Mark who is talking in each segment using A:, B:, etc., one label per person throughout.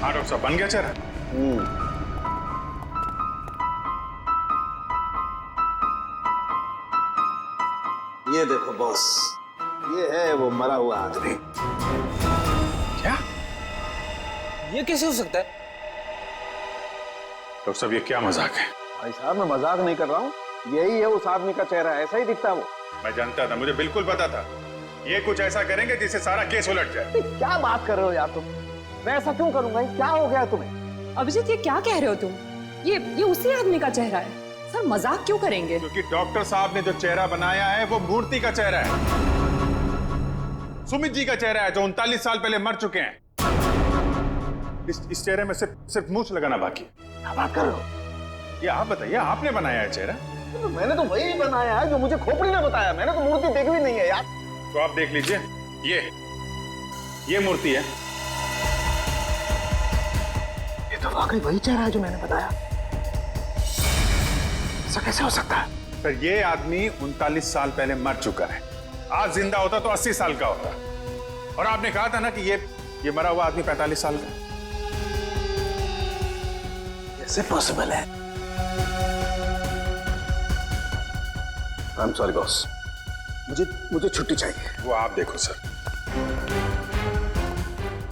A: हाँ डॉक्टर साहब, बन गया चेहरा?
B: ये देखो बॉस, ये है वो मरा हुआ आदमी।
A: क्या?
C: ये कैसे हो सकता है?
A: डॉक्टर साहब, ये क्या मजाक है?
B: भाई साहब, मैं मजाक नहीं कर रहा हूँ, यही है उस आदमी का चेहरा, ऐसा ही दिखता है वो।
A: मैं जानता था, मुझे बिल्कुल पता था ये कुछ ऐसा करेंगे जिससे सारा केस उलट जाए।
B: क्या बात कर रहे हो यार तुम? मैं ऐसा क्यों करूंगा? क्या हो गया तुम्हें?
D: अभिजीत, ये क्या कह रहे हो तुम? ये उसी आदमी का चेहरा है सर, मजाक क्यों करेंगे?
A: क्योंकि डॉक्टर साहब ने जो चेहरा बनाया है वो मूर्ति का चेहरा है, सुमित जी का चेहरा है जो 39 साल पहले मर चुके हैं। इस चेहरे में सिर्फ मूंछ लगाना बाकी है।
B: क्या बात कर रहे हो?
A: ये आप बताइए, आपने बनाया है चेहरा?
B: तो मैंने तो वही बनाया है जो मुझे खोपड़ी ने बताया, मैंने तो मूर्ति देखी भी नहीं है यार।
A: तो आप देख लीजिए, ये मूर्ति है।
B: ये तो वाकई वही चेहरा है जो मैंने बताया। ऐसा कैसे हो सकता है?
A: सर, ये आदमी 39 साल पहले मर चुका है। आज जिंदा होता तो 80 साल का होता। और आपने कहा था ना कि ये मरा हुआ आदमी 45 साल का।
B: कैसे पॉसिबल है? आई एम सॉरी बॉस, मुझे छुट्टी चाहिए।
A: वो आप देखो सर,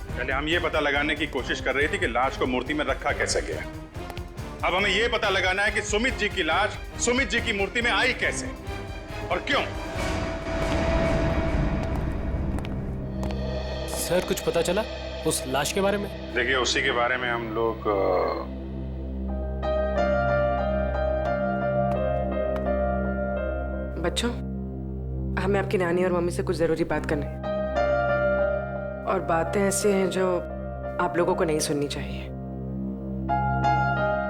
A: पहले हम ये पता लगाने की कोशिश कर रहे थे कि लाश को मूर्ति में रखा कैसे गया। अब हमें ये पता लगाना है कि सुमित जी की लाश सुमित जी की मूर्ति में आई कैसे और क्यों।
C: सर, कुछ पता चला उस लाश के बारे में?
A: देखिए, उसी के बारे में हम लोग
E: बच्चों, हमें आपकी नानी और मम्मी से कुछ जरूरी बात करनी है, और बातें ऐसी हैं जो आप लोगों को नहीं सुननी चाहिए,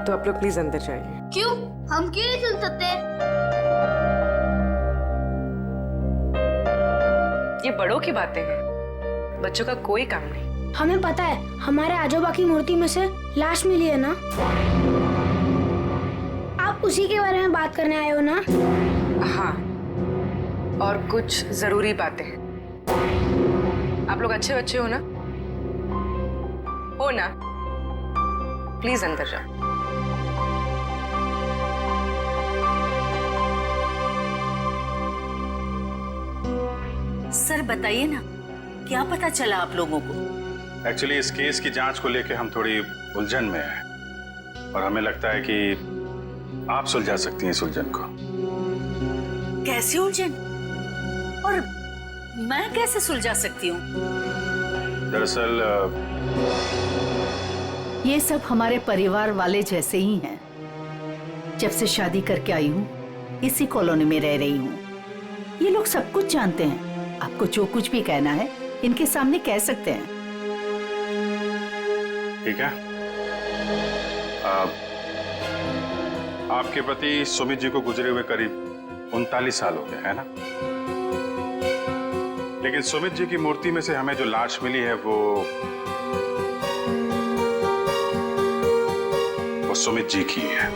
E: तो आप लोग प्लीज अंदर जाइए।
F: क्यों? हम क्यों नहीं सुन सकते?
E: ये बड़ों की बातें हैं, बच्चों का कोई काम नहीं।
F: हमें पता है, हमारे आजोबा की मूर्ति में से लाश मिली है ना। आप उसी के बारे में बात करने आए हो ना?
E: हाँ, और कुछ जरूरी बातें हैं। आप लोग अच्छे बच्चे हो ना? हो ना? प्लीज अंदर जाओ।
G: सर बताइए ना, क्या पता चला आप लोगों को?
A: एक्चुअली इस केस की जांच को लेकर हम थोड़ी उलझन में हैं और हमें लगता है कि आप सुलझा सकती हैं इस उलझन को।
G: कैसी उलझन? और मैं कैसे सुलझा सकती हूँ?
A: दरअसल
H: ये सब हमारे परिवार वाले जैसे ही हैं। जब से शादी करके आई हूँ, इसी कॉलोनी में रह रही हूँ। ये लोग सब कुछ जानते हैं। आपको जो कुछ भी कहना है इनके सामने कह सकते हैं।
A: ठीक है, आपके पति सुमित जी को गुजरे हुए करीब 39 साल हो गए, है ना? लेकिन सुमित जी की मूर्ति में से हमें जो लाश मिली है वो सुमित जी की है।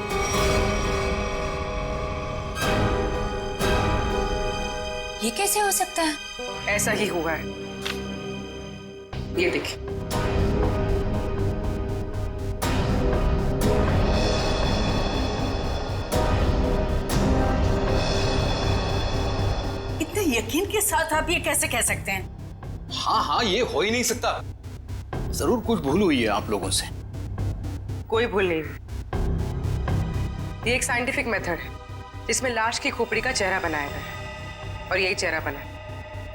G: ये कैसे हो सकता है?
E: ऐसा ही हुआ है, ये देखिए।
G: इतने यकीन के साथ आप ये कैसे कह सकते हैं?
C: हाँ, ये हो ही नहीं सकता। जरूर कुछ भूल हुई है आप लोगों से।
E: कोई भूल नहीं हुई। ये एक साइंटिफिक मेथड है जिसमें लाश की खोपड़ी का चेहरा बनाया गया है, और यही चेहरा बना है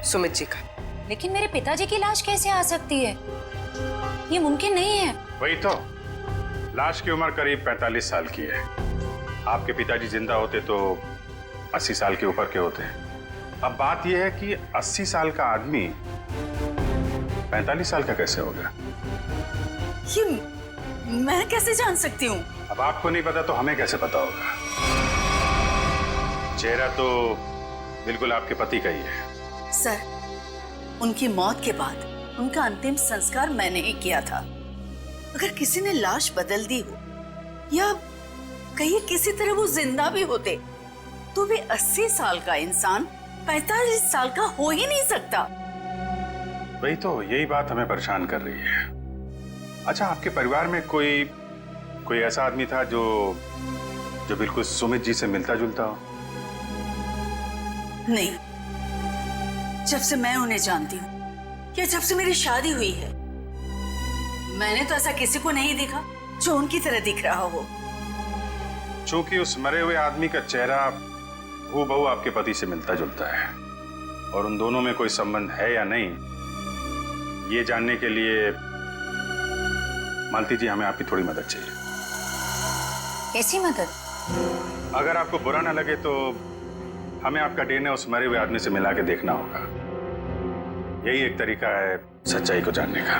E: सुमित जी का।
G: लेकिन मेरे पिताजी की लाश कैसे आ सकती है? ये मुमकिन नहीं है।
A: वही तो, लाश की उम्र करीब 45 साल की है। आपके पिताजी जिंदा होते तो 80 साल के ऊपर के होते हैं। अब बात यह है कि 80 साल का आदमी 45 साल का कैसे हो गया?
G: ये मैं कैसे जान सकती हूँ?
A: अब आपको नहीं पता तो हमें कैसे पता होगा? चेहरा तो बिल्कुल आपके पति का ही है।
G: सर, उनकी मौत के बाद उनका अंतिम संस्कार मैंने ही किया था। अगर किसी ने लाश बदल दी हो या कहीं किसी तरह वो जिंदा भी होते तो वे 80 साल का इंसान 45 साल का हो ही नहीं सकता।
A: वही तो, यही बात हमें परेशान कर रही है। अच्छा, आपके परिवार में कोई ऐसा आदमी था जो बिल्कुल सुमित जी से मिलता जुलता हो?
G: नहीं, जब से मैं उन्हें जानती हूँ या जब से मेरी शादी हुई है, मैंने तो ऐसा किसी को नहीं देखा जो उनकी तरह दिख रहा हो।
A: चूंकि उस मरे हुए आदमी का चेहरा हूबहू आपके पति से मिलता जुलता है और उन दोनों में कोई संबंध है या नहीं, ये जानने के लिए मालती जी हमें आपकी थोड़ी मदद चाहिए।
G: कैसी मदद?
A: अगर आपको बुरा ना लगे तो हमें आपका डीएनए उस मरे हुए आदमी से मिला के देखना होगा। यही एक तरीका है सच्चाई को जानने का।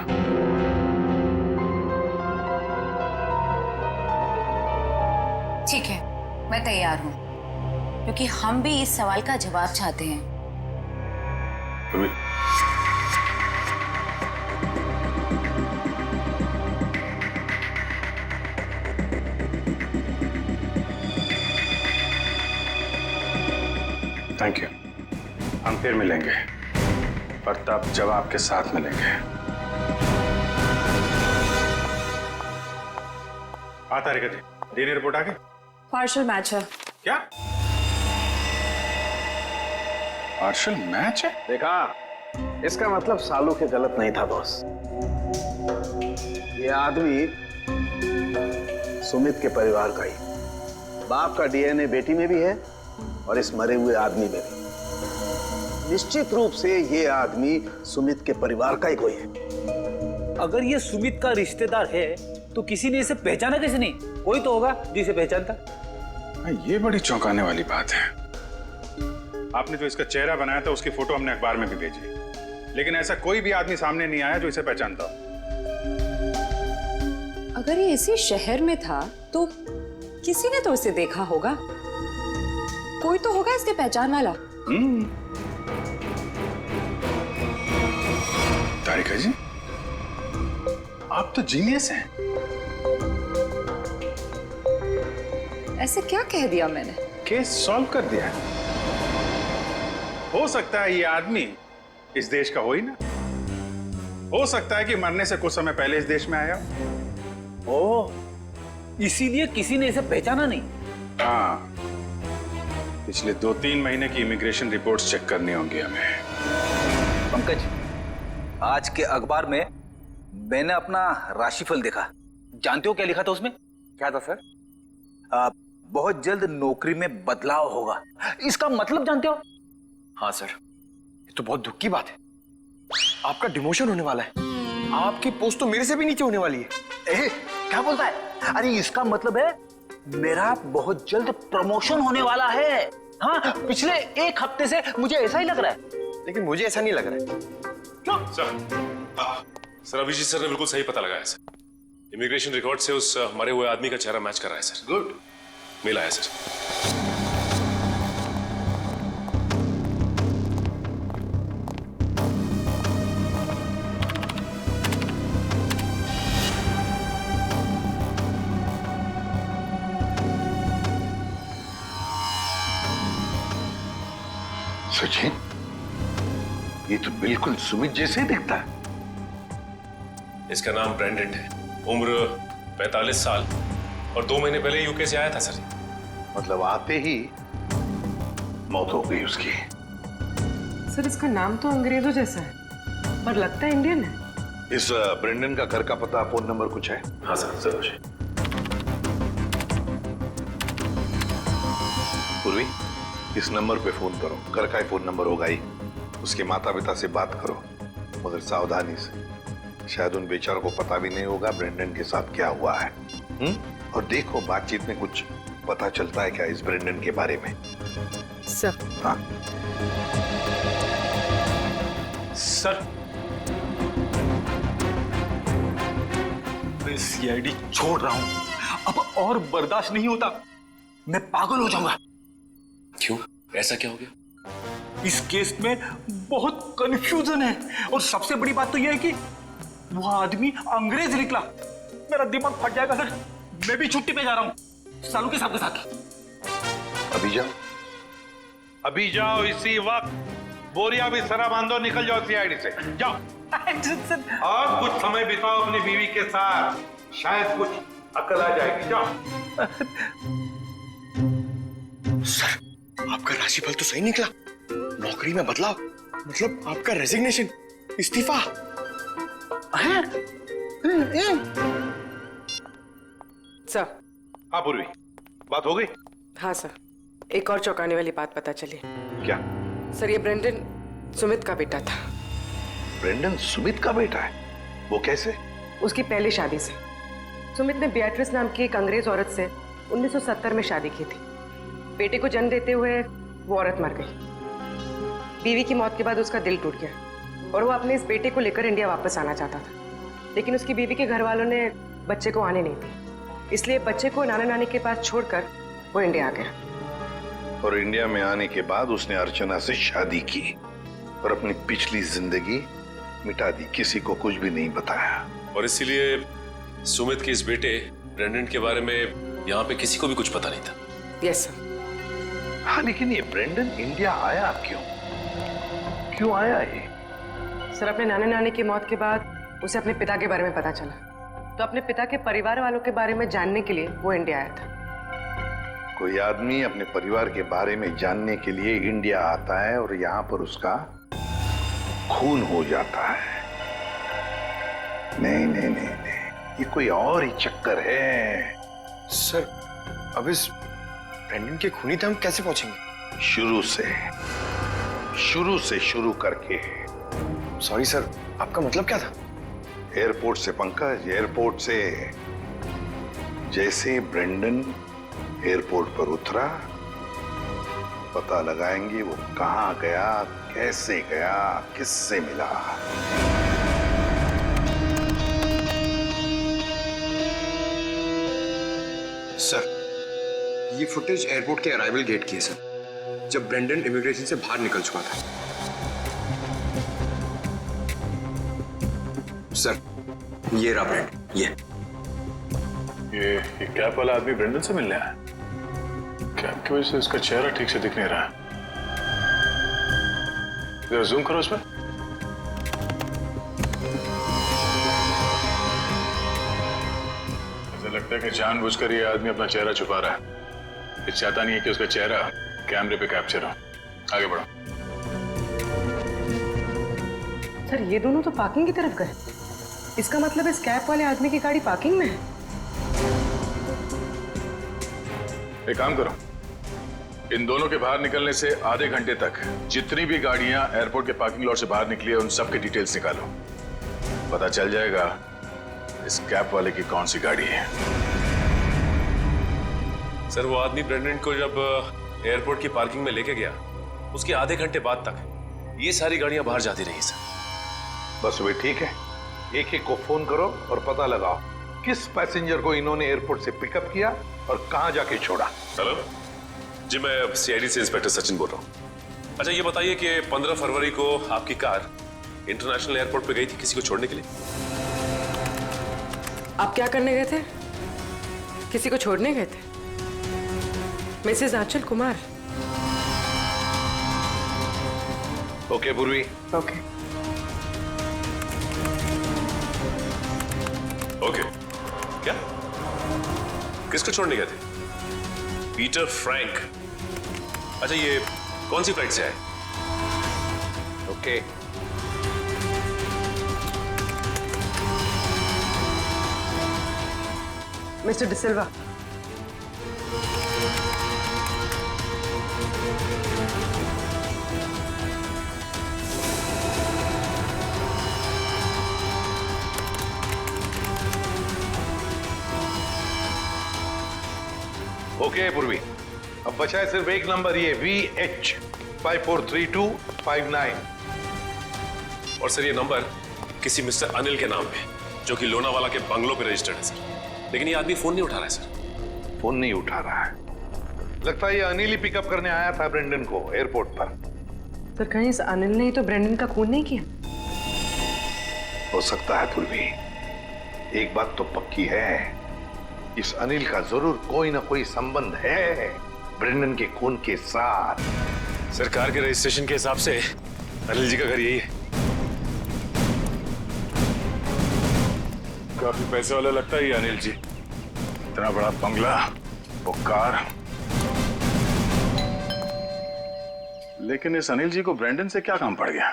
I: ठीक है, मैं तैयार हूँ, क्योंकि हम भी इस सवाल का जवाब चाहते हैं।
A: Thank you. हम फिर मिलेंगे, पर तब जब आपके साथ मिलेंगे। तारिका जी, डीएनए रिपोर्ट आ गई?
D: पार्शियल मैच है।
A: क्या पार्शियल मैच है?
B: देखा, इसका मतलब सालू के गलत नहीं था बॉस। ये आदमी सुमित के परिवार का ही। बाप का डीएनए बेटी में भी है और इस मरे हुए आदमी में भी। निश्चित रूप से ये आदमी सुमित के परिवार का ही कोई है।
J: अगर ये सुमित का रिश्तेदार है तो किसी ने इसे पहचाना कैसे नहीं? कोई तो होगा जिसे पहचानता।
A: ये बड़ी चौंकाने वाली बात है। आपने जो इसका चेहरा बनाया था उसकी फोटो हमने अखबार में भी भेजी, लेकिन ऐसा कोई भी आदमी सामने नहीं आया जो इसे पहचानता हो।
D: अगर ये इसी शहर में था तो किसी ने तो इसे देखा होगा। कोई तो होगा इसके पहचान वाला।
A: तारिका जी, आप तो जीनियस हैं।
D: ऐसे क्या कह दिया मैंने?
A: केस सॉल्व कर दिया। हो सकता है ये आदमी इस देश का हो ही ना। हो सकता है कि मरने से कुछ समय पहले इस देश में आया।
J: ओह, इसीलिए किसी ने इसे पहचाना नहीं।
A: हाँ, पिछले 2-3 महीने की इमिग्रेशन रिपोर्ट्स चेक करनी होंगी हमें।
C: पंकज, आज के अखबार में मैंने अपना राशिफल देखा। जानते हो क्या लिखा था उसमें?
J: क्या था सर?
C: बहुत जल्द नौकरी में बदलाव होगा। इसका मतलब जानते हो?
K: हाँ सर, ये तो बहुत दुख की बात है। आपका डिमोशन होने वाला है। आपकी पोस्ट तो मेरे से भी नीचे होने वाली है।
C: क्या बोलता है? अरे इसका मतलब है मेरा बहुत जल्द प्रमोशन होने वाला है। हाँ, पिछले 1 हफ्ते से मुझे ऐसा ही लग रहा है।
K: लेकिन मुझे ऐसा नहीं लग रहा है।
C: क्यों?
L: सर अभिजीत सर ने बिल्कुल सही पता लगाया सर। इमिग्रेशन रिकॉर्ड से उस मरे हुए आदमी का चेहरा मैच कर रहा है सर।
C: गुड,
L: मिला है सर।
B: सचिन, ये तो बिल्कुल सुमित जैसे ही दिखता है।
L: इसका नाम ब्रेंडन है, उम्र 45 साल और 2 महीने पहले यूके से आया था सर।
B: मतलब आते ही मौत हो गई उसकी।
E: सर इसका नाम तो अंग्रेजों जैसा है, पर लगता है इंडियन है।
B: इस ब्रेंडन का घर का पता, फोन नंबर कुछ है?
L: हाँ सर, जरूर।
B: पूर्वी, इस नंबर पे फोन करो। घर का ही फोन नंबर होगा ही। उसके माता पिता से बात करो, मगर सावधानी से। शायद उन बेचारों को पता भी नहीं होगा ब्रेंडन के साथ क्या हुआ है। और देखो बातचीत में कुछ पता चलता है क्या इस ब्रेंडन के बारे में।
E: सर।
B: हाँ
J: सर, मैं सीआईडी छोड़ रहा हूं। अब और बर्दाश्त नहीं होता। मैं पागल हो जाऊंगा।
L: क्यों? ऐसा क्या हो गया?
J: इस केस में बहुत कंफ्यूजन है और सबसे बड़ी बात तो यह है कि वो आदमी अंग्रेज निकला। मेरा दिमाग फट जाएगा सर। मैं भी छुट्टी पे जा रहा हूं सालू के साथ।
B: अभी जाओ, अभी जाओ, इसी वक्त बोरिया भी सरा बांधो, निकल जाओ सीआईडी से। जाओ और कुछ समय बिताओ अपनी बीवी के साथ, शायद कुछ अकल आ जाएगी। जाओ।
K: सर, आपका राशिफल तो सही निकला। नौकरी में बदलाव, मतलब आपका रेजिग्नेशन, इस्तीफा।
E: सर।
B: हाँ पूर्वी, बात हो गई?
E: हाँ सर, एक और चौंकाने वाली बात पता चली।
B: क्या?
E: सर, ये ब्रेंडन सुमित का बेटा था।
B: ब्रेंडन सुमित का बेटा है? वो कैसे?
E: उसकी पहली शादी से। सुमित ने बियाट्रिस नाम की एक अंग्रेज औरत से 1970 में शादी की थी। बेटे को जन्म देते हुए वो औरत मर गई। बीवी की मौत के बाद उसका दिल टूट गया और वो अपने इस बेटे को लेकर इंडिया वापस आना चाहता था, लेकिन उसकी बीवी के घर वालों ने बच्चे को आने नहीं दी, इसलिए बच्चे को नाना नानी के पास छोड़कर वो इंडिया आ गया।
B: और इंडिया में आने के बाद उसने अर्चना से शादी की और अपनी पिछली जिंदगी मिटा दी, किसी को कुछ भी नहीं बताया।
L: और इसीलिए सुमित के इस बेटे ब्रेंडन के बारे में यहाँ पे किसी को भी कुछ पता नहीं था।
E: Yes sir.
B: हाँ, लेकिन ये ब्रेंडन इंडिया आया क्यों? क्यों आया ये?
E: सर, अपने नाना नानी की मौत के बाद उसे अपने पिता के बारे में पता चला, तो अपने पिता के परिवार वालों के बारे में जानने के लिए वो इंडिया आया था।
B: कोई आदमी अपने परिवार के बारे में जानने के लिए इंडिया आता है और यहाँ पर उसका खून हो जाता है। नहीं नहीं नहीं नहीं, ये कोई और ही चक्कर है।
K: सर, अब इस ब्रेंडन के खूनी तक हम कैसे पहुंचेंगे?
B: शुरू से शुरू करके।
K: सॉरी सर, आपका मतलब क्या था?
B: एयरपोर्ट से पंकज, एयरपोर्ट से। जैसे ब्रेंडन एयरपोर्ट पर उतरा, पता लगाएंगे वो कहां गया, कैसे गया, किससे मिला।
K: सर, ये फुटेज एयरपोर्ट के अराइवल गेट की है सर, जब ब्रेंडन इमिग्रेशन से बाहर निकल चुका था। सर, ये रहा ब्रेंडन,
A: ये कैप वाला आदमी ब्रेंडन से मिलने आया? कैप की वजह से उसका चेहरा ठीक से दिख नहीं रहा। जरा जूम करो उसमें। ऐसा लगता है कि जानबूझकर ये आदमी अपना चेहरा छुपा रहा है। ये चाहता नहीं है कि उसका चेहरा कैमरे पे कैप्चर हो। आगे बढ़ो।
E: सर, ये दोनों तो पार्किंग की तरफ गए। इसका मतलब इस कैप वाले आदमी की गाड़ी पार्किंग में है।
A: एक काम करो, इन दोनों के बाहर निकलने से आधे घंटे तक जितनी भी गाड़ियां एयरपोर्ट के पार्किंग लॉट से बाहर निकली है, उन सब के डिटेल्स निकालो। पता चल जाएगा इस कैप वाले की कौन सी गाड़ी है।
L: सर, वो आदमी ब्रेंडन को जब एयरपोर्ट की पार्किंग में लेके गया, उसके आधे घंटे बाद तक ये सारी गाड़ियां बाहर जाती रही सर।
B: बस वे ठीक है, एक एक को फोन करो और पता लगाओ किस पैसेंजर को इन्होंने एयरपोर्ट से पिकअप किया और कहां जाके छोड़ा।
L: हेलो जी, मैं सीआईडी से इंस्पेक्टर सचिन बोल रहा हूँ। अच्छा, ये बताइए कि 15 फरवरी को आपकी कार इंटरनेशनल एयरपोर्ट पे गई थी किसी को छोड़ने के लिए?
E: आप क्या करने गए थे? किसी को छोड़ने गए थे? मिसेस आंचल कुमार।
B: ओके पूर्वी।
E: Okay
L: okay. क्या? किसको छोड़ने गए थे? Peter Frank. अच्छा, ये कौन सी फ्लाइट से आए?
B: ओके।
E: मिस्टर डिसिल्वा,
B: ओके पूर्वी, अब बचा है सिर्फ एक नंबर, ये VH 543259।
L: और सर, ये नंबर किसी मिस्टर अनिल के नाम पे, जो कि लोनावाला के बंगलो पे रजिस्टर्ड है सर। लेकिन ये आदमी फोन नहीं उठा रहा है सर।
B: फोन नहीं उठा रहा है? लगता है ये अनिल ही पिकअप करने आया था ब्रेंडन को एयरपोर्ट पर।
E: सर, कहीं इस अनिल ने ही तो ब्रेंडन का खून नहीं किया?
B: हो सकता है पूर्वी। एक बात तो पक्की है, इस अनिल का जरूर कोई ना कोई संबंध है ब्रेंडन के खून के साथ।
L: सरकार के रजिस्ट्रेशन के हिसाब से अनिल जी का घर यही है।
A: काफी पैसे वाला लगता है ये अनिल जी। इतना बड़ा बंगला, वो कार। लेकिन इस अनिल जी को ब्रैंडन से क्या काम पड़ गया?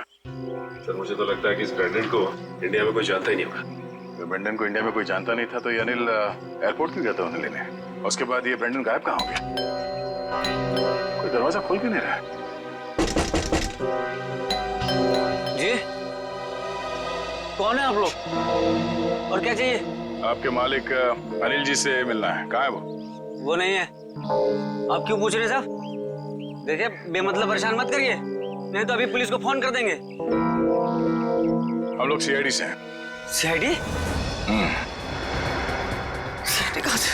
L: सर मुझे तो लगता है कि इस ब्रैंडन को इंडिया में कोई जानता ही नहीं होगा।
A: तो ब्रैंडन को इंडिया में कोई जानता नहीं था तो ये अनिल एयरपोर्ट क्यों गया था उन्हें लेने? उसके बाद ये ब्रैंडन गायब कहाँ हो गया? कोई दरवाजा खोल क्यों नहीं रहा?
C: जी, कौन है आप लोग और क्या चाहिए?
A: आपके मालिक अनिल जी से मिलना है। कहाँ है वो?
C: वो नहीं है। आप क्यों पूछ रहे हैं साहब? देखिए, बेमतलब परेशान मत करिए, नहीं तो अभी पुलिस को फोन कर देंगे।
A: हम लोग सीआईडी से हैं।
C: सीआईडी? सीआईडी कहाँ से?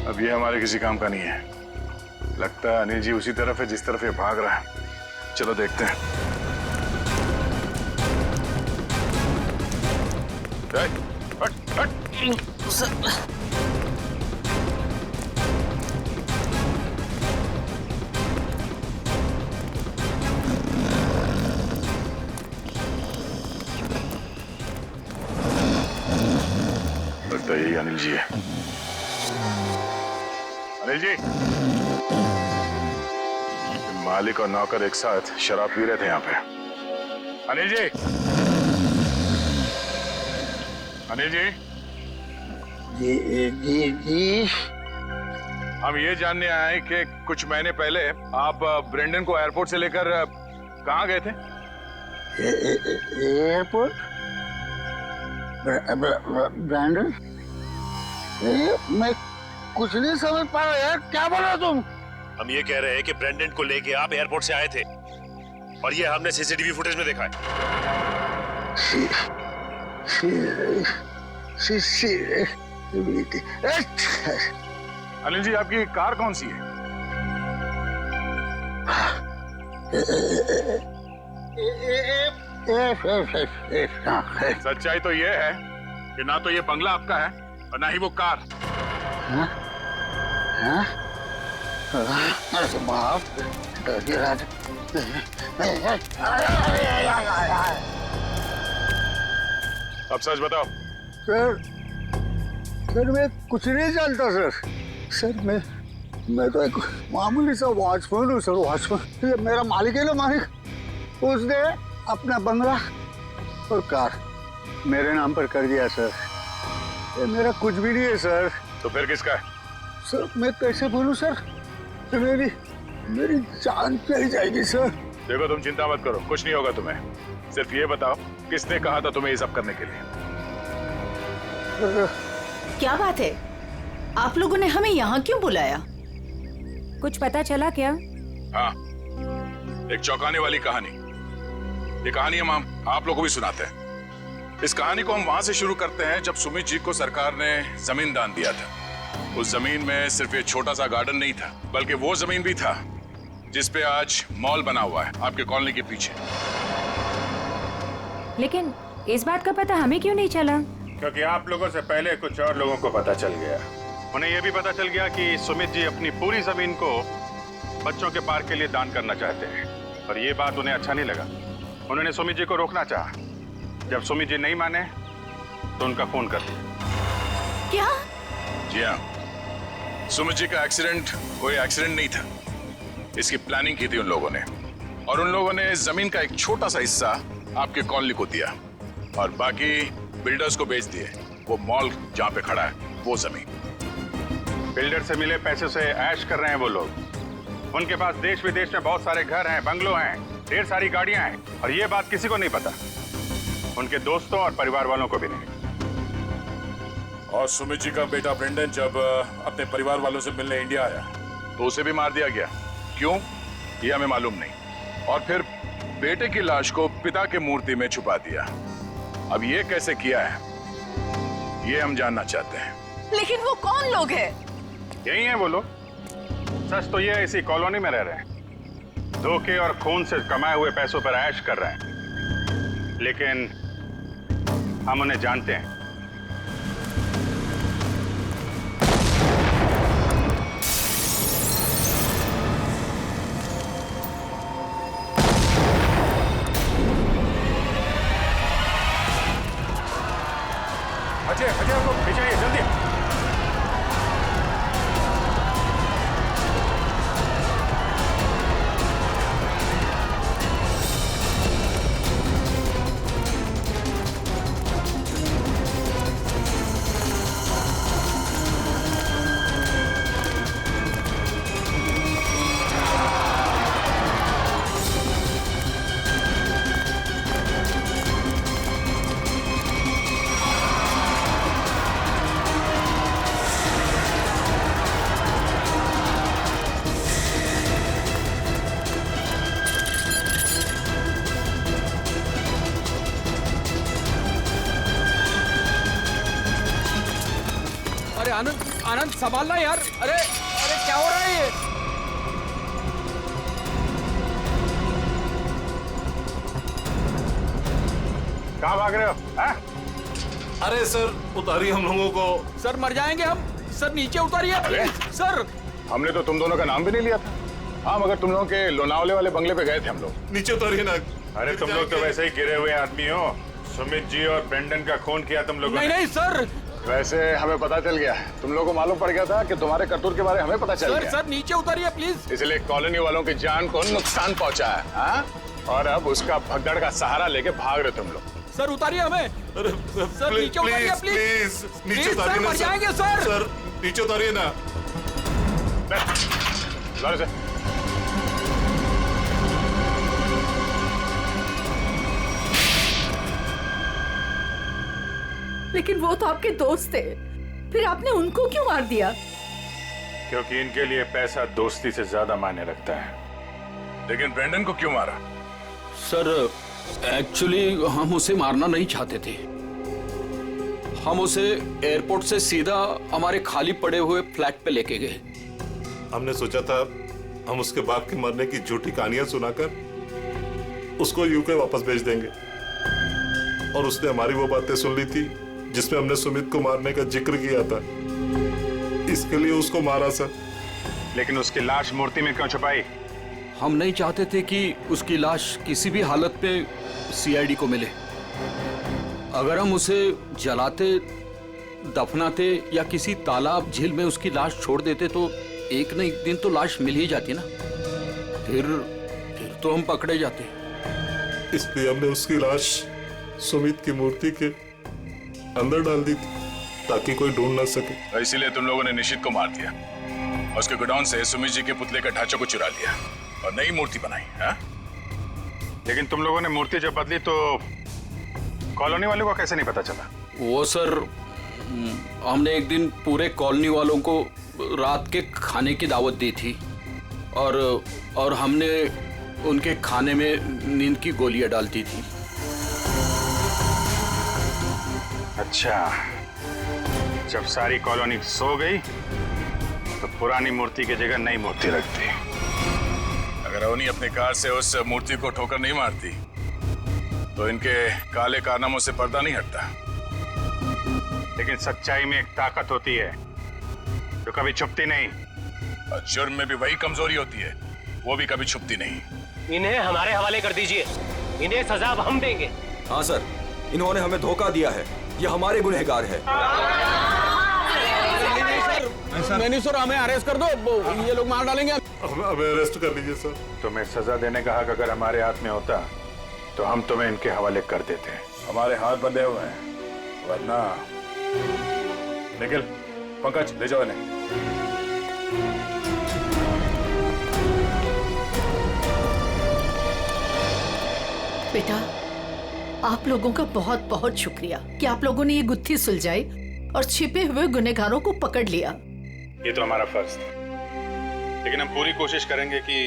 A: अब ये हमारे किसी काम का नहीं है। लगता है अनिल जी उसी तरफ है जिस तरफ ये भाग रहा है। चलो देखते हैं। हट, हट। लगता है यही अनिल जी है। अनिल जी, मालिक और नौकर एक साथ शराब पी रहे थे यहाँ पे। अनिल जी, अनिल जी,
M: जी।
A: हम ये जानने आए कि कुछ महीने पहले आप ब्रेंडन को एयरपोर्ट से लेकर कहाँ गए थे?
M: एयरपोर्ट? ब्रैंडन? मैं कुछ नहीं समझ पा रहा यार, क्या बोल रहे तुम?
L: हम ये कह रहे हैं कि ब्रेंडन को लेके आप एयरपोर्ट से आए थे और ये हमने सीसीटीवी फुटेज में देखा है।
A: अनिल जी, आपकी कार कौन सी है? सच्चाई तो ये है कि ना तो ये बंगला आपका है और ना ही वो कार। अब सच बताओ।
M: सर मैं कुछ नहीं जानता सर मैं तो एक मामूली सा वॉचमैन हूँ सर। वॉचमैन, ये मेरा मालिक है ना, मालिक, उसने अपना बंगला और कार मेरे नाम पर कर दिया सर। ये मेरा कुछ भी नहीं है सर।
A: तो फिर किसका है?
M: सर मैं कैसे बोलूं सर, मेरी जान चली जाएगी सर।
A: देखो, तुम चिंता मत करो, कुछ नहीं होगा तुम्हें। सिर्फ ये बताओ, किसने कहा था तुम्हें ये सब करने के लिए?
H: क्या बात है, आप लोगों ने हमें यहाँ क्यों बुलाया?
D: कुछ पता चला क्या?
A: हाँ, एक चौंकाने वाली कहानी। ये कहानी हम आप लोगों को भी सुनाते हैं। इस कहानी को हम वहां से शुरू करते हैं जब सुमित जी को सरकार ने जमीन दान दिया था। उस जमीन में सिर्फ ये छोटा सा गार्डन नहीं था, बल्कि वो जमीन भी था जिस पे आज मॉल बना हुआ है आपके कॉलोनी के पीछे।
D: लेकिन इस बात का पता हमें क्यों नहीं चला?
A: क्योंकि आप लोगों से पहले कुछ और लोगों को पता चल गया। उन्हें यह भी पता चल गया कि सुमित जी अपनी पूरी जमीन को बच्चों के पार्क के लिए दान करना चाहते हैं, और ये बात उन्हें अच्छा नहीं लगा। उन्होंने सुमित जी को रोकना चाहा। जब सुमित जी नहीं माने तो उनका फोन कर दिया।
H: क्या?
A: जी हाँ, सुमित जी का एक्सीडेंट कोई एक्सीडेंट नहीं था। इसकी प्लानिंग की थी उन लोगों ने, और उन लोगों ने जमीन का एक छोटा सा हिस्सा आपके कॉलोनी को दिया और बाकी बिल्डर्स को बेच दिए। वो मॉल जहाँ पे खड़ा है वो जमीन। बिल्डर से मिले पैसे से ऐश कर रहे हैं वो लोग। उनके पास देश विदेश में बहुत सारे घर हैं, बंगलो हैं, ढेर सारी गाड़ियां हैं, और ये बात किसी को नहीं पता, उनके दोस्तों और परिवार वालों को भी नहीं। और सुमित जी का बेटा ब्रेंडन जब अपने परिवार वालों से मिलने इंडिया आया तो उसे भी मार दिया गया। क्यों, ये हमें मालूम नहीं। और फिर बेटे की लाश को पिता के मूर्ति में छुपा दिया। अब ये कैसे किया है, ये हम जानना चाहते हैं।
G: लेकिन वो कौन लोग हैं?
A: यही हैं वो लोग। सच तो ये इसी कॉलोनी में रह रहे हैं, धोखे और खून से कमाए हुए पैसों पर ऐश कर रहे हैं, लेकिन हम उन्हें जानते हैं।
N: आनंद आनंद संभालना यार। अरे अरे क्या हो रहा है ये?
A: कहाँ भाग रहे हो?
L: अरे सर उतारिए हम लोगों को।
N: सर मर जाएंगे हम। सर नीचे उतारिए प्लीज। सर
A: हमने तो तुम दोनों का नाम भी नहीं लिया था। हाँ मगर तुम लोगों के लोनावले वाले बंगले पे गए थे हम लोग।
L: नीचे उतारिए ना।
A: अरे तुम लोग तो वैसे ही गिरे हुए आदमी हो। सुमित जी और ब्रेंडन का खून किया तुम लोगों ने।
N: नहीं सर।
A: वैसे हमें पता चल गया, तुम लोगों को मालूम पड़ गया था कि तुम्हारे करतूत के बारे में हमें पता चल गया।
N: सर नीचे उतारिए प्लीज।
A: इसलिए कॉलोनी वालों की जान को नुकसान पहुंचा है। हाँ? और अब उसका भगदड़ का सहारा लेके भाग रहे तुम लोग।
N: सर उतारिए हमें। सर नीचे उतारिए प्लीज।
L: नीचे उतारिए ना
N: मर जाएंगे सर।
L: सर नीचे उतारिए ना।
A: से
H: लेकिन वो तो आपके दोस्त थे, फिर आपने उनको क्यों मार दिया?
A: क्योंकि इनके लिए पैसा दोस्ती से ज्यादा मायने रखता है।
L: लेकिन ब्रेंडन को क्यों मारा?
N: सर एक्चुअली हम उसे मारना नहीं चाहते थे। हम उसे एयरपोर्ट से सीधा हमारे खाली पड़े हुए फ्लैट पे लेके गए।
L: हमने सोचा था हम उसके बाप के मरने की झूठी कहानियां सुनाकर उसको यूके वापस भेज देंगे, और उसने हमारी वो बातें सुन ली थी जिसमें हमने सुमित को मारने का जिक्र किया था। इसके लिए उसको मारा सर।
A: लेकिन उसकी लाश मूर्ति में क्यों छुपाई?
N: हम नहीं चाहते थे कि उसकी लाश किसी भी हालत में सीआईडी को मिले। अगर हम उसे जलाते, दफनाते या किसी तालाब झील में उसकी लाश छोड़ देते तो एक न एक दिन तो लाश मिल ही जाती ना। फिर तो हम पकड़े जाते।
L: इसलिए हमने उसकी लाश सुमित की मूर्ति के अंदर डाल दी थी ताकि कोई ढूंढ ना सके।
A: इसीलिए तुम लोगों ने निशित को मार दिया और उसके गोडाउन से सुमित जी के पुतले का ढांचे को चुरा लिया और नई मूर्ति बनाई। हाँ? लेकिन तुम लोगों ने मूर्ति जब बदली तो कॉलोनी वालों को कैसे नहीं पता चला?
N: वो सर हमने एक दिन पूरे कॉलोनी वालों को रात के खाने की दावत दी थी और हमने उनके खाने में नींद की गोलियां डालती थी।
A: अच्छा, जब सारी कॉलोनी सो गई तो पुरानी मूर्ति की जगह नई मूर्ति रख दी। अगर अवनी अपनी कार से उस मूर्ति को ठोकर नहीं मारती तो इनके काले कारनामों से पर्दा नहीं हटता। लेकिन सच्चाई में एक ताकत होती है जो कभी छुपती नहीं, और जुर्म में भी वही कमजोरी होती है, वो भी कभी छुपती नहीं।
O: इन्हें हमारे हवाले कर दीजिए, इन्हें सजा अब हम देंगे।
K: हाँ सर, इन्होंने हमें धोखा दिया है, ये हमारे गुनहगार है।
N: नहीं सर, हमें अरेस्ट कर दो, ये लोग मार डालेंगे।
L: हमें अरेस्ट कर लीजिए सर।
A: तुम्हें सजा देने का हक अगर हमारे हाथ में होता तो हम तुम्हें इनके हवाले कर देते। हमारे हाथ बंधे हुए हैं, वरना निखिल, पंकज ले जाओ इन्हें।
H: बेटा, आप लोगों का बहुत बहुत शुक्रिया कि आप लोगों ने ये गुत्थी सुलझाई और छिपे हुए गुनहगारों को पकड़ लिया।
A: ये तो हमारा फर्ज था, लेकिन हम पूरी कोशिश करेंगे कि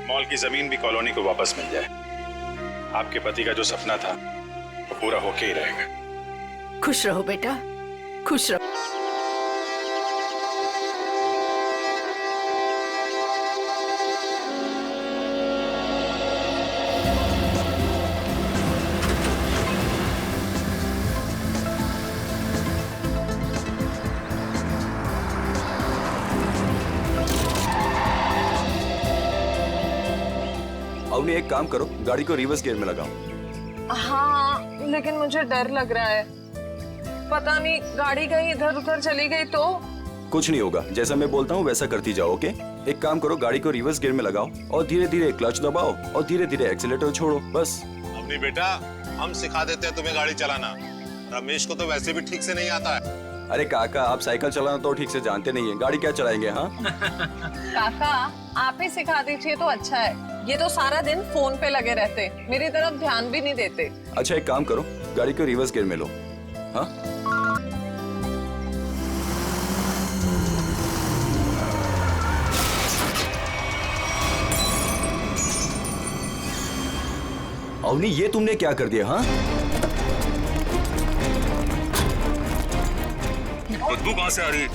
A: मॉल की जमीन भी कॉलोनी को वापस मिल जाए। आपके पति का जो सपना था वो पूरा होके ही रहेगा।
H: खुश रहो बेटा, खुश रहो।
K: अवनी एक काम करो, गाड़ी को रिवर्स गियर में लगाओ।
P: हाँ, लेकिन मुझे डर लग रहा है, पता नहीं गाड़ी कहीं इधर उधर चली गई तो।
K: कुछ नहीं होगा, जैसा मैं बोलता हूँ वैसा करती जाओ। ओके, एक काम करो, गाड़ी को रिवर्स गियर में लगाओ और धीरे धीरे क्लच दबाओ और धीरे धीरे एक्सीलेटर छोड़ो, बस।
Q: अवनी बेटा, हम सिखा देते हैं तुम्हें गाड़ी चलाना, रमेश को तो वैसे भी ठीक से नहीं आता है।
K: अरे काका, आप साइकिल चलाना तो ठीक से जानते नहीं है, गाड़ी क्या चलाएंगे? हाँ
P: काका, आप ही सिखा दीजिए तो अच्छा है। ये तो सारा दिन फोन पे लगे रहते, मेरी तरफ ध्यान भी नहीं देते।
K: अच्छा एक काम करो, गाड़ी को रिवर्स गियर में लो। हाँ अवनी, ये तुमने क्या कर दिया? हाँ बदबू कहाँ से आ रही है?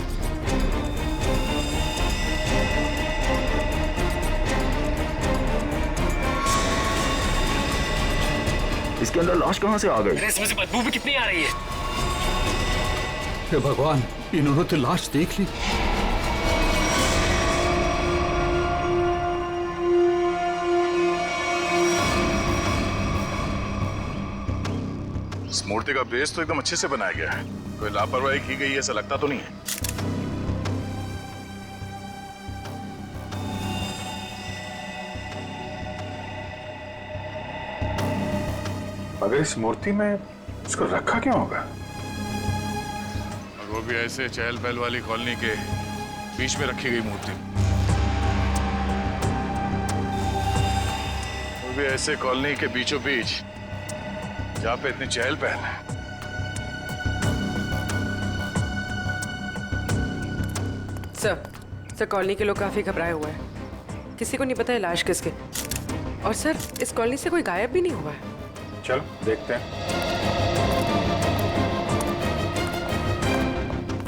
K: इसके अंदर लाश कहाँ से आ गई?
O: इसमें से बदबू भी कितनी आ रही है?
N: हे भगवान, इन्होंने तो लाश देख ली।
R: इस मूर्ति का बेस तो एकदम अच्छे से बनाया गया है, कोई लापरवाही की गई ऐसा लगता तो नहीं है।
A: मगर इस मूर्ति में इसको रखा क्यों होगा?
R: और वो भी ऐसे चहल पहल वाली कॉलोनी के बीच में रखी गई मूर्ति, वो भी ऐसे कॉलोनी के बीचों बीच जहाँ पे इतनी चहल पहल है।
E: सर कॉलोनी के लोग काफी घबराए हुए हैं, किसी को नहीं पता है लाश किसकी। और सर इस कॉलोनी से कोई गायब भी नहीं हुआ है।
A: चलो देखते हैं।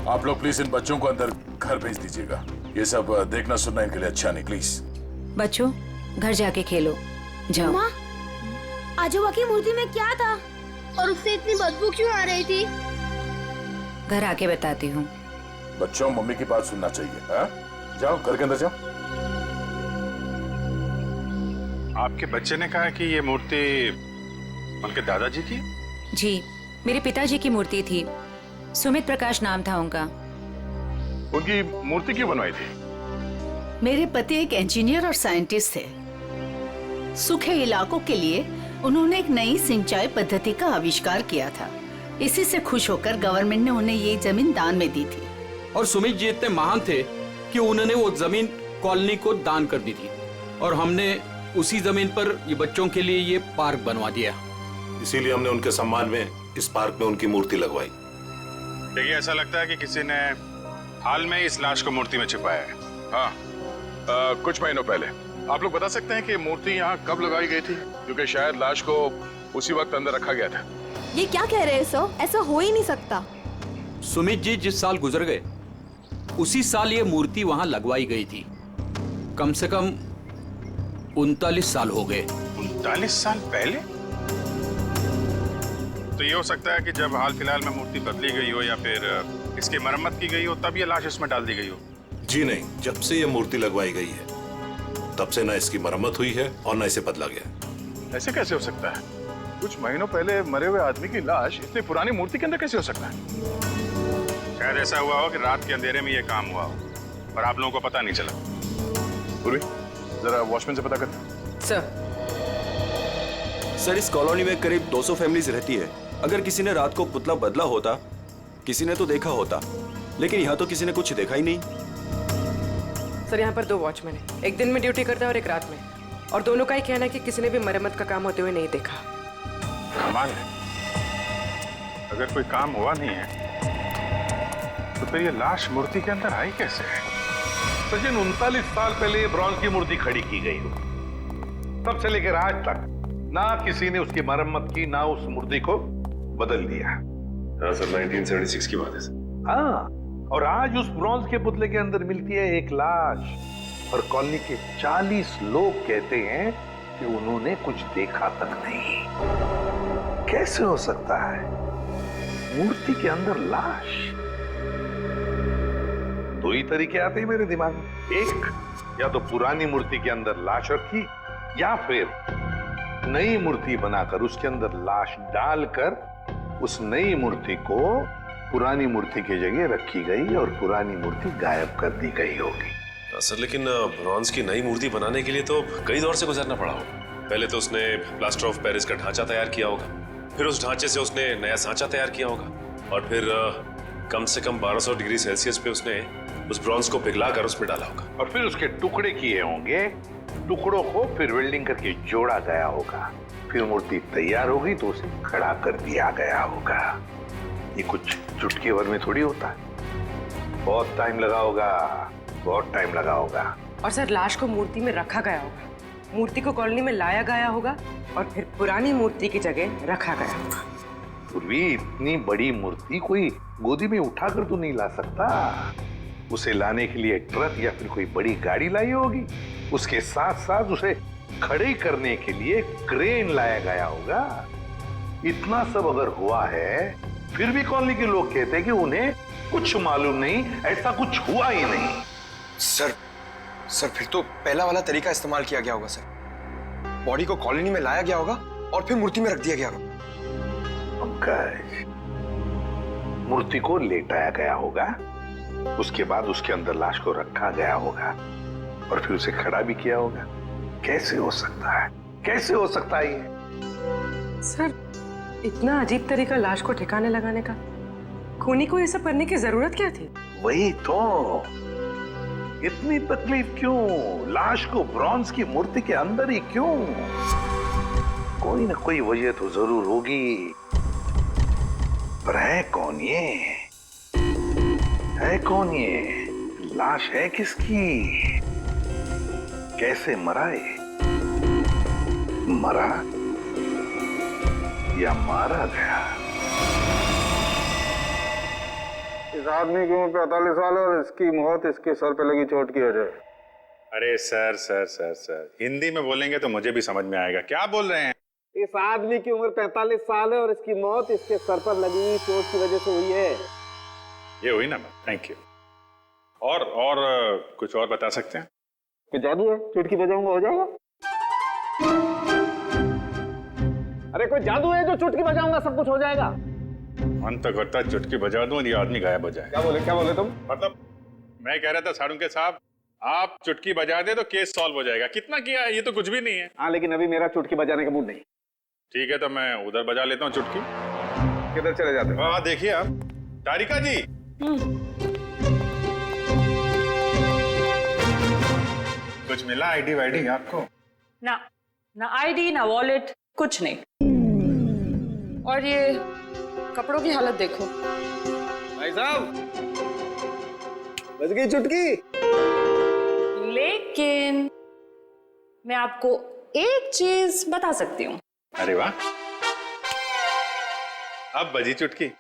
R: आप लोग प्लीज इन बच्चों को अंदर घर भेज दीजिएगा, ये सब देखना सुनना इनके लिए अच्छा नहीं, प्लीज।
I: बच्चों घर जाके खेलो, जाओ।
F: माँ, आजोबा की मूर्ति में क्या था और उससे इतनी बदबू क्यों आ रही थी?
I: घर आके बताती हूँ।
R: बच्चों मम्मी की बात सुनना चाहिए, हाँ? जाओ घर के अंदर जाओ।
A: आपके बच्चे ने कहा कि ये मूर्ति उनके दादाजी की?
I: जी, मेरे पिताजी की मूर्ति थी, सुमित प्रकाश नाम था उनका।
R: उनकी मूर्ति क्यों बनवाई थी?
H: मेरे पति एक इंजीनियर और साइंटिस्ट थे। सूखे इलाकों के लिए उन्होंने एक नई सिंचाई पद्धति का आविष्कार किया था। इसी से खुश होकर गवर्नमेंट ने उन्हें ये जमीन दान में दी थी।
N: और सुमित जी इतने महान थे कि उन्होंने वो जमीन कॉलोनी को दान कर दी थी, और हमने उसी जमीन पर ये बच्चों के लिए ये पार्क बनवा दिया।
L: इसीलिए हमने उनके सम्मान में इस पार्क में उनकी मूर्ति लगवाई।
A: देखिए, ऐसा लगता है कि किसी ने हाल में इस लाश को मूर्ति में छिपाया है।
R: हाँ, कुछ महीनों पहले। आप लोग बता सकते हैं कि मूर्ति यहाँ कब लगाई गई थी? क्योंकि शायद लाश को उसी वक्त अंदर रखा गया था।
S: ये क्या कह रहे हैं सर? ऐसा हो ही नहीं सकता।
N: सुमित जी जिस साल गुजर गए उसी साल ये मूर्ति वहां लगवाई गई थी। कम से कम 39 साल हो गए।
A: 39 साल पहले? तो ये हो सकता है कि जब हाल फिलहाल में मूर्ति बदली गई हो या फिर इसकी मरम्मत की गई हो, तब ये लाश इसमें डाल दी गई हो।
L: जी नहीं, जब से ये मूर्ति लगवाई गई है तब से ना इसकी मरम्मत हुई है और ना इसे बदला गया।
R: ऐसे कैसे हो सकता है? कुछ महीनों पहले मरे हुए आदमी की लाश इतनी पुरानी मूर्ति के अंदर कैसे हो सकता है?
A: शायद ऐसा हुआ हो कि रात के अंधेरे में ये काम हुआ हो और आप लोगों को पता नहीं चला।
R: पूर्वी, जरा वॉचमैन से पता करना।
K: सर इस कॉलोनी में करीब 200 फैमिलीज रहती है। अगर किसी ने रात को पुतला बदला होता, किसी ने तो देखा होता, लेकिन यहाँ तो किसी ने कुछ देखा ही नहीं।
E: सर यहाँ पर 2 वॉचमैन हैं, एक दिन में ड्यूटी करता है और एक रात में, और दोनों का ही कहना है कि किसी ने भी मरम्मत का काम होते हुए नहीं देखा।
A: कमाल है, अगर कोई काम हुआ नहीं है तो फिर ये लाश मूर्ति के अंदर आई कैसे है?
B: सचिन, 39 साल पहले ब्रॉन्ज की मूर्ति खड़ी की गई हो, तब से लेकर आज तक ना किसी ने उसकी मरम्मत की, ना उस मूर्ति को बदल दिया।
L: हाँ सर, 1976 की बात है सर।
B: हाँ, और आज उस ब्रॉन्ज के पुतले के अंदर मिलती है एक लाश, और कॉलोनी के 40 लोग कहते हैं कि उन्होंने कुछ देखा तक नहीं। कैसे हो सकता है मूर्ति के अंदर लाश? 2 ही तरीके आते हैं मेरे दिमाग में। एक, या तो पुरानी मूर्ति के अंदर लाश रखी, या फिर नई मूर्ति बनाकर उसके अंदर लाश डालकर उस नई मूर्ति को पुरानी मूर्ति की जगह रखी गई और पुरानी मूर्ति गायब कर दी गई होगी।
Q: सर लेकिन ब्रॉन्ज की नई मूर्ति बनाने के लिए तो कई दौर से गुजरना पड़ा होगा। पहले तो उसने प्लास्टर ऑफ पेरिस का ढांचा तैयार किया होगा, फिर उस ढांचे से उसने नया सांचा तैयार किया होगा, और फिर कम से कम 1200 डिग्री सेल्सियस पे उसने उस ब्रॉन्ज को पिघलाकर उसमें डाला होगा,
B: और फिर उसके टुकड़े किए होंगे। टुकड़ों को फिर वेल्डिंग करके जोड़ा गया होगा, फिर मूर्ति तैयार होगी तो उसे खड़ा कर दिया गया होगा। ये कुछ चुटकी भर में थोड़ी होता है, बहुत टाइम लगा होगा, बहुत टाइम लगा होगा।
E: और सर लाश को मूर्ति में रखा गया होगा, मूर्ति को कॉलोनी में लाया गया होगा, और फिर पुरानी मूर्ति की जगह रखा गया होगा।
B: पूर्वी, इतनी बड़ी मूर्ति कोई गोदी में उठाकर तो नहीं ला सकता। उसे लाने के लिए ट्रक या फिर कोई बड़ी गाड़ी लाई होगी। उसके साथ साथ उसे खड़े करने के लिए क्रेन लाया गया होगा। इतना सब अगर हुआ है, फिर भी कॉलोनी के लोग कहते हैं कि उन्हें कुछ मालूम नहीं, ऐसा कुछ हुआ ही नहीं।
T: सर फिर तो पहला वाला तरीका इस्तेमाल किया गया होगा सर। बॉडी को कॉलोनी में लाया गया होगा और फिर मूर्ति में रख दिया गया होगा।
B: पंकज, मूर्ति को लेटाया गया होगा, उसके बाद उसके अंदर लाश को रखा गया होगा और फिर उसे खड़ा भी किया होगा। कैसे हो सकता है, कैसे हो सकता है ये?
E: सर, इतना अजीब तरीका लाश को ठिकाने लगाने का, खूनी को ये सब करने की जरूरत क्या थी?
B: वही तो, इतनी तकलीफ क्यों? लाश को ब्रॉन्ज की मूर्ति के अंदर ही क्यों? कोई ना कोई वजह तो जरूर होगी, पर है कौन ये? है कौन ये? लाश है किसकी? कैसे मरा ये? मरा या मारा गया?
M: इस आदमी की उम्र 45 साल है और इसकी मौत इसके सर पे लगी चोट की वजह।
A: अरे sir sir sir sir, Hindi में बोलेंगे तो मुझे भी समझ में आएगा। क्या बोल रहे हैं?
M: इस आदमी की उम्र 45 साल है और इसकी मौत इसके सर पर लगी चोट की वजह से हुई है।
A: ये हुई ना बात, थैंक यू। और कुछ और बता सकते हैं?
M: कोई जादू है, चुटकी बजाऊंगा हो जाएगा? अरे कोई जादू है जो चुटकी बजाऊंगा सब कुछ हो जाएगा?
A: मन तो करता है चुटकी बजा दूं और ये आदमी गायब हो जाए।
M: क्या बोले तुम?
A: मतलब मैं कह रहा था सारुंके साहब, आप चुटकी बजा दे तो केस सॉल्व हो जाएगा। कितना किया है, ये तो कुछ भी नहीं है।
M: हाँ, लेकिन अभी मेरा चुटकी बजाने का मूड नहीं।
A: ठीक है, तो मैं उधर बजा लेता हूँ चुटकी।
M: किधर चले जाते हो?
A: हाँ देखिए आप, तारिका जी। कुछ मिला आईडी वाईडी आपको?
D: ना आईडी ना वॉलेट, कुछ नहीं। और ये कपड़ों की हालत देखो।
M: भाई साहब, बज गई चुटकी।
D: लेकिन मैं आपको एक चीज बता सकती हूँ।
A: अरे वाह, अब बजी चुटकी।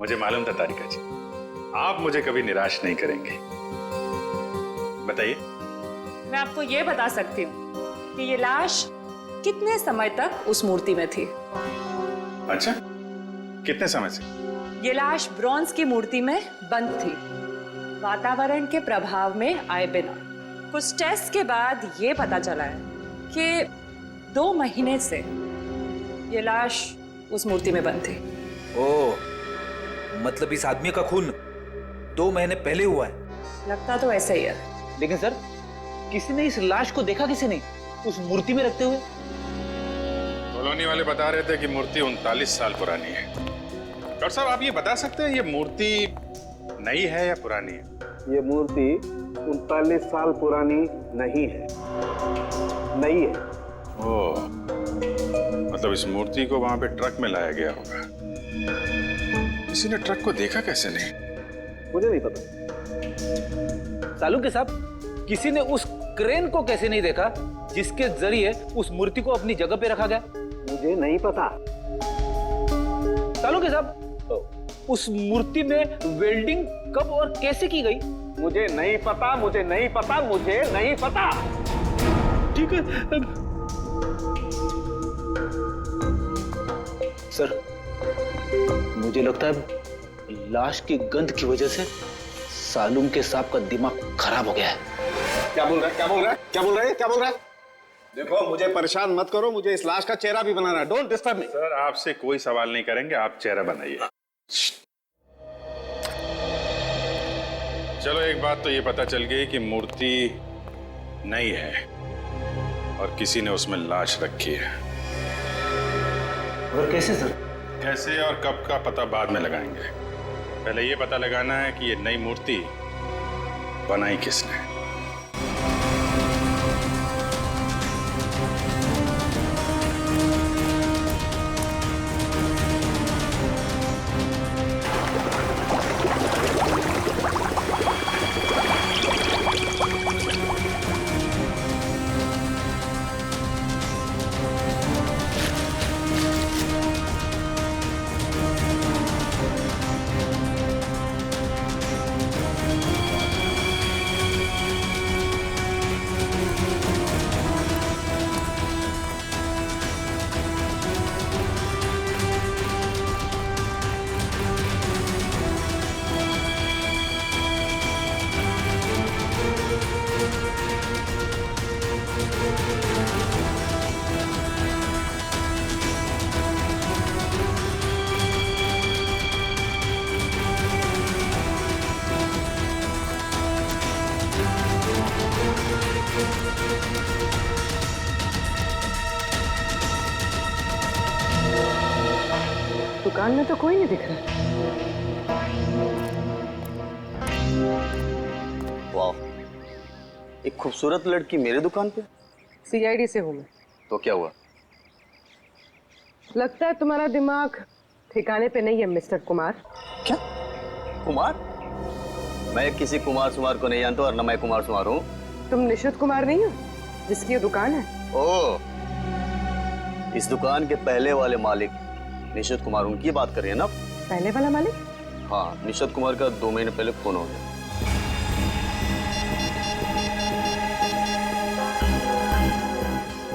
A: मुझे मालूम था तारिका जी, आप मुझे कभी निराश नहीं करेंगे। बताइए।
D: मैं आपको ये बता सकती हूँ कि ये लाश कितने समय तक उस मूर्ति में थी।
A: अच्छा, कितने समय से?
D: ये लाश ब्रॉन्ज की मूर्ति में बंद थी, वातावरण के प्रभाव में आए बिना। कुछ टेस्ट के बाद ये पता चला है कि 2 महीने से ये लाश उस मूर्ति में बंद थी।
C: ओह, मतलब इस आदमी का खून 2 महीने पहले हुआ है?
D: लगता तो ऐसा ही है।
C: लेकिन सर, किसी ने इस लाश को देखा किसी ने उस मूर्ति में रखते हुए?
A: कॉलोनी वाले बता रहे थे कि मूर्ति 39 साल पुरानी है। डॉक्टर साहब, आप ये बता सकते हैं ये मूर्ति नई है या पुरानी है?
M: ये मूर्ति 39 साल पुरानी नहीं है, नई है।
A: ओह, मतलब इस मूर्ति को वहां पे ट्रक में लाया गया होगा। किसी ने ट्रक को देखा कैसे नहीं?
M: मुझे नहीं पता। सालू के साहब, किसी ने उस क्रेन को कैसे नहीं देखा जिसके जरिए उस मूर्ति को अपनी जगह पे रखा गया? मुझे नहीं पता। सालू के साहब, उस मूर्ति में वेल्डिंग कब और कैसे की गई? मुझे नहीं पता, मुझे नहीं पता, मुझे नहीं पता। ठीक है सर, मुझे लगता है लाश की गंध की वजह से सालूम के साहब का दिमाग खराब हो गया है। क्या बोल रहा है? क्या बोल रहा है? क्या बोल रहा है? क्या बोल रहा है? देखो, मुझे परेशान मत करो, मुझे इस लाश का चेहरा भी बनाना है। Don't disturb me.
A: सर, आपसे कोई सवाल नहीं करेंगे, आप चेहरा बनाइए। चलो, एक बात तो ये पता चल गई कि मूर्ति नई है और किसी ने उसमें लाश रखी है।
C: और कैसे सर?
A: कैसे और कब का पता बाद में लगाएंगे। पहले ये पता लगाना है कि ये नई मूर्ति बनाई किसने।
E: दुकान में तो कोई नहीं दिख रहा।
U: वाह, एक खूबसूरत लड़की मेरे दुकान पे।
E: सीआईडी से हूँ मैं।
U: तो क्या हुआ?
E: लगता है तुम्हारा दिमाग ठिकाने पे नहीं है मिस्टर कुमार।
U: क्या? कुमार? मैं किसी कुमार सुमार को नहीं जानता और न मैं कुमार सुमार हूँ।
E: तुम निशित कुमार नहीं हो जिसकी ये दुकान है?
U: ओह, इस दुकान के पहले वाले मालिक निशित कुमार, उनकी बात कर रही है ना?
E: पहले वाला मालिक?
U: हाँ, निशित कुमार का 2 महीने पहले फोन हो गया।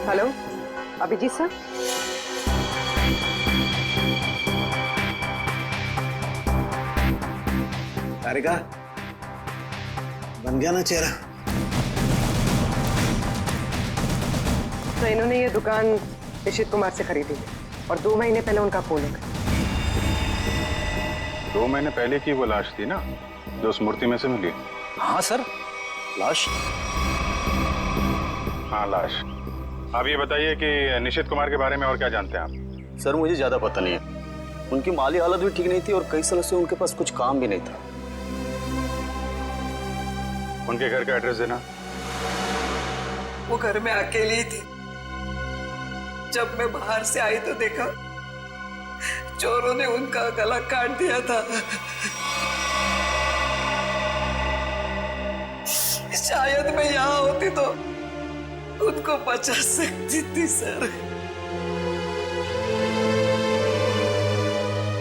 E: Hello, Abhijit sir.
V: तारिका, बन गया ना चेहरा?
E: तो इन्होंने ये दुकान निशित कुमार से खरीदी है और 2 महीने पहले उनका फोन हो गया।
A: 2 महीने पहले की वो लाश थी ना जो उस मूर्ति में से मिली?
U: हाँ सर, लाश।
A: हाँ, लाश। आप ये बताइए कि निशित कुमार के बारे में और क्या जानते हैं आप?
U: सर, मुझे ज्यादा पता नहीं है। उनकी माली हालत भी ठीक नहीं थी और कई सालों से उनके पास कुछ काम भी नहीं था।
A: उनके घर का एड्रेस देना।
W: वो घर में अकेली ही थी। जब मैं बाहर से आई तो देखा चोरों ने उनका गला काट दिया था। शायद मैं यहाँ होती तो उनको बचा सकती थी सर।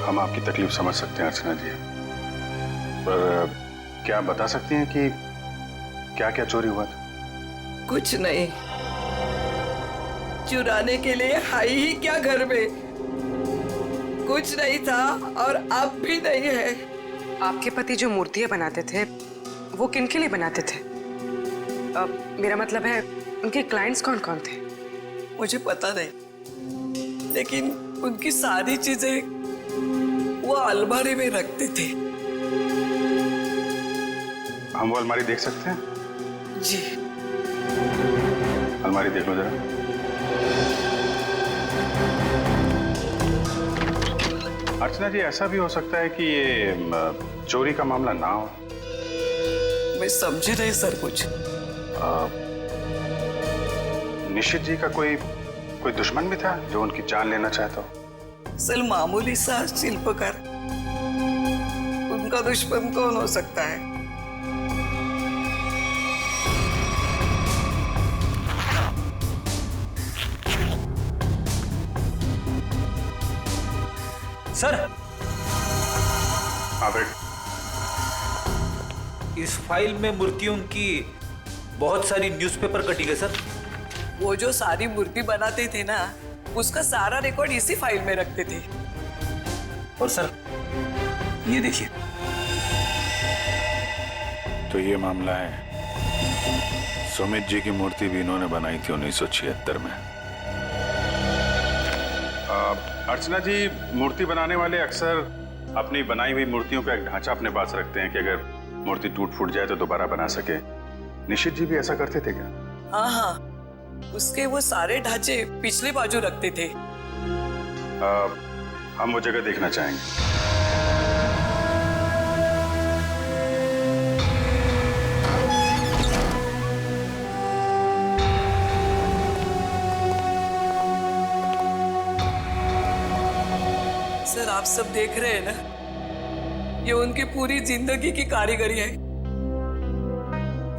A: हम आपकी तकलीफ समझ सकते हैं अर्चना जी, पर क्या आप बता सकती हैं कि क्या क्या चोरी हुआ था?
W: कुछ नहीं, चुराने के लिए है ही क्या घर में? कुछ नहीं था और अब भी नहीं है।
E: आपके पति जो मूर्तियां बनाते थे वो किनके लिए बनाते थे? मेरा मतलब है उनके क्लाइंट्स कौन कौन थे?
W: मुझे पता नहीं, लेकिन उनकी सारी चीजें वो अलमारी में रखते थे।
A: हम वो अलमारी देख सकते हैं?
W: जी।
A: अलमारी देख लो जरा। अर्चना जी, ऐसा भी हो सकता है कि ये चोरी का मामला ना हो।
W: मैं समझी नहीं सर कुछ।
A: निशित जी का कोई दुश्मन भी था जो उनकी जान लेना चाहता हो?
W: सर, मामूली सा शिल्पकार, उनका दुश्मन कौन हो सकता है?
J: सर,
A: हाँ बेट।
J: इस फाइल में मूर्तियों की बहुत सारी न्यूज़पेपर कटी है सर।
W: वो जो सारी मूर्ति बनाते थे ना, उसका सारा रिकॉर्ड इसी फाइल में रखते थे।
J: और सर, ये देखिए।
A: तो ये मामला है। सुमित जी की मूर्ति भी इन्होंने बनाई थी 1976 में। अर्चना जी, मूर्ति बनाने वाले अक्सर अपनी बनाई हुई मूर्तियों का एक ढांचा अपने पास रखते हैं कि अगर मूर्ति टूट फूट जाए तो दोबारा बना सके। निशित जी भी ऐसा करते थे क्या?
W: हाँ हाँ, उसके वो सारे ढांचे पिछले बाजू रखते थे।
A: हम वो जगह देखना चाहेंगे।
W: सर, आप सब देख रहे हैं ना, ये उनकी पूरी जिंदगी की कारीगरी है।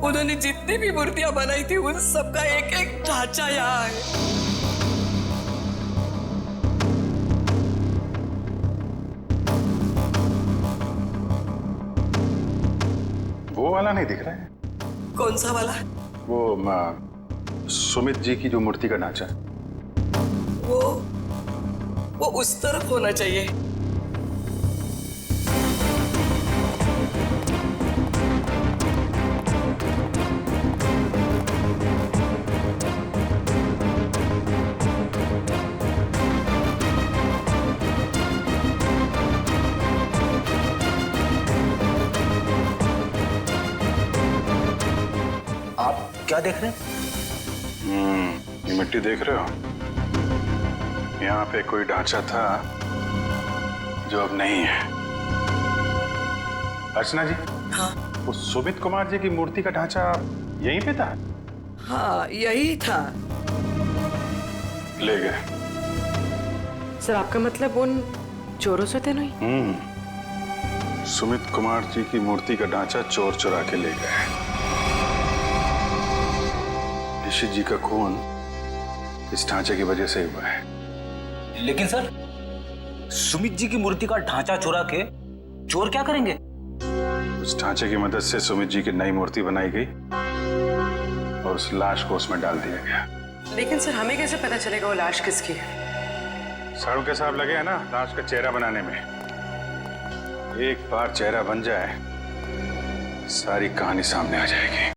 W: उन्होंने जितनी भी मूर्तियां बनाई थी उन सबका एक एक ढांचा यहाँ है।
A: वो वाला नहीं दिख रहा है?
W: कौन सा वाला?
A: वो सुमित जी की जो मूर्ति का ढांचा है।
W: वो उस तरफ होना चाहिए।
U: आप क्या देख रहे हैं?
A: ये मिट्टी देख रहे हो? यहाँ पे कोई ढांचा था जो अब नहीं है। अर्चना जी,
W: हाँ
A: वो सुमित कुमार जी की मूर्ति का ढांचा यहीं पे था?
W: हाँ यही था।
A: ले गए।
E: सर आपका मतलब उन चोरों से थे नहीं?
A: सुमित कुमार जी की मूर्ति का ढांचा चोर चुरा के ले गए। निशित जी का खून इस ढांचे की वजह से हुआ है।
C: लेकिन सर, सुमित जी की मूर्ति का ढांचा चुरा के चोर क्या करेंगे?
A: उस ढांचे की मदद से सुमित जी की नई मूर्ति बनाई गई और उस लाश को उसमें डाल दिया गया।
E: लेकिन सर हमें कैसे पता चलेगा वो लाश किसकी है?
A: साड़ू के साहब लगे हैं ना लाश का चेहरा बनाने में। एक बार चेहरा बन जाए, सारी कहानी सामने आ जाएगी।